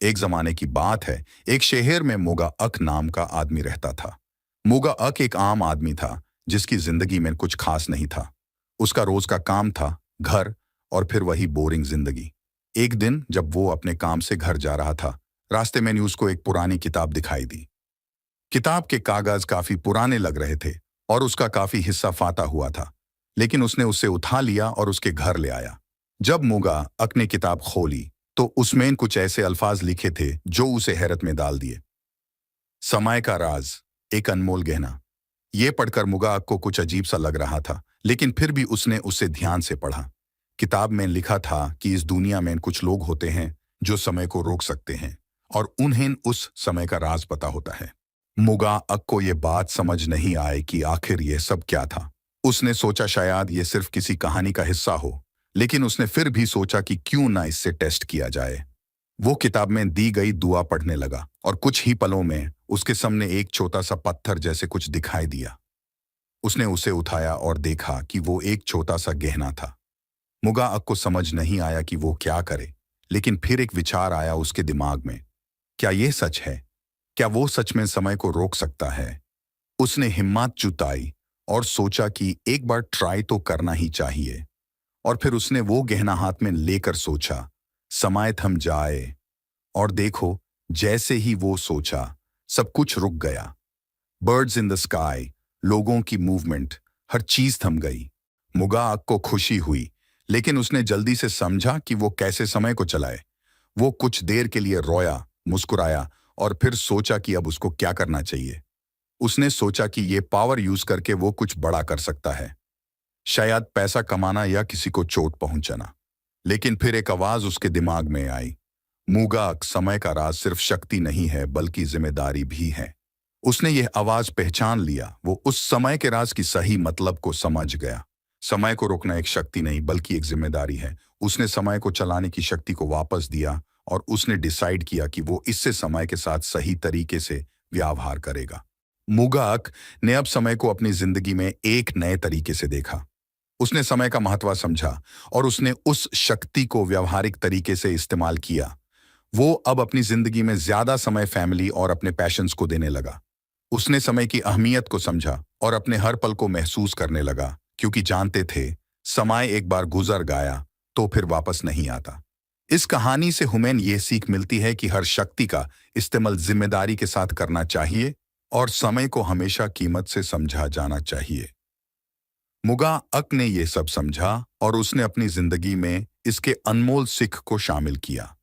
एक जमाने की बात है, एक शहर में मुगा अक नाम का आदमी रहता था। मुगा अक एक आम आदमी था, जिसकी जिंदगी में कुछ खास नहीं था। उसका रोज का काम था, घर, और फिर वही बोरिंग जिंदगी। एक दिन जब वो अपने काम से घर जा रहा था, रास्ते में उसको एक पुरानी किताब दिखाई दी। किताब के कागज काफी पुराने लग रहे थे और उसका काफी हिस्सा फाटा हुआ था, लेकिन उसने उसे उठा लिया और उसके घर ले आया। जब मुगा अक ने किताब खोली, तो उसमें कुछ ऐसे अल्फाज लिखे थे जो उसे हैरत में डाल दिए। समय का राज, एक अनमोल गहना। ये पढ़कर मुगा अक को कुछ अजीब सा लग रहा था, लेकिन फिर भी उसने उसे ध्यान से पढ़ा। किताब में लिखा था कि इस दुनिया में कुछ लोग होते हैं जो समय को रोक सकते हैं, और उन्हें उस समय का राज पता होता है। मुगा अक को ये बात समझ नहीं आई कि आखिर ये सब क्या था। उसने सोचा शायद ये सिर्फ किसी कहानी का हिस्सा हो, लेकिन उसने फिर भी सोचा कि क्यों ना इससे टेस्ट किया जाए। वो किताब में दी गई दुआ पढ़ने लगा और कुछ ही पलों में उसके सामने एक छोटा सा पत्थर जैसे कुछ दिखाई दिया। उसने उसे उठाया और देखा कि वो एक छोटा सा गहना था। मुगा अक को समझ नहीं आया कि वो क्या करे, लेकिन फिर एक विचार आया उसके दिमाग में। क्या ये सच है? क्या वो सच में समय को रोक सकता है? उसने हिम्मत जुटाई और सोचा कि एक बार ट्राई तो करना ही चाहिए। और फिर उसने वो गहना हाथ में लेकर सोचा, समय थम जाए। और देखो, जैसे ही वो सोचा, सब कुछ रुक गया। बर्ड्स इन द स्काई, लोगों की मूवमेंट, हर चीज थम गई। मुगा अक को खुशी हुई, लेकिन उसने जल्दी से समझा कि वो कैसे समय को चलाए। वो कुछ देर के लिए रोया, मुस्कुराया, और फिर सोचा कि अब उसको क्या करना चाहिए। उसने सोचा कि ये पावर यूज करके वो कुछ बड़ा कर सकता है, शायद पैसा कमाना या किसी को चोट पहुंचाना। लेकिन फिर एक आवाज उसके दिमाग में आई, मुगा, समय का राज सिर्फ शक्ति नहीं है बल्कि जिम्मेदारी भी है। उसने यह आवाज पहचान लिया। वो उस समय के राज की सही मतलब को समझ गया। समय को रोकना एक शक्ति नहीं बल्कि एक जिम्मेदारी है। उसने समय को चलाने की शक्ति को वापस दिया और उसने डिसाइड किया कि वो इससे समय के साथ सही तरीके से व्यवहार करेगा। मुगाक ने अब समय को अपनी जिंदगी में एक नए तरीके से देखा। उसने समय का महत्व समझा और उसने उस शक्ति को व्यवहारिक तरीके से इस्तेमाल किया। वो अब अपनी जिंदगी में ज्यादा समय फैमिली और अपने पैशंस को देने लगा। उसने समय की अहमियत को समझा और अपने हर पल को महसूस करने लगा, क्योंकि जानते थे समय एक बार गुजर गया तो फिर वापस नहीं आता। इस कहानी से हमें यह सीख मिलती है कि हर शक्ति का इस्तेमाल जिम्मेदारी के साथ करना चाहिए और समय को हमेशा कीमत से समझा जाना चाहिए। मुगा अक ने यह सब समझा और उसने अपनी जिंदगी में इसके अनमोल सीख को शामिल किया।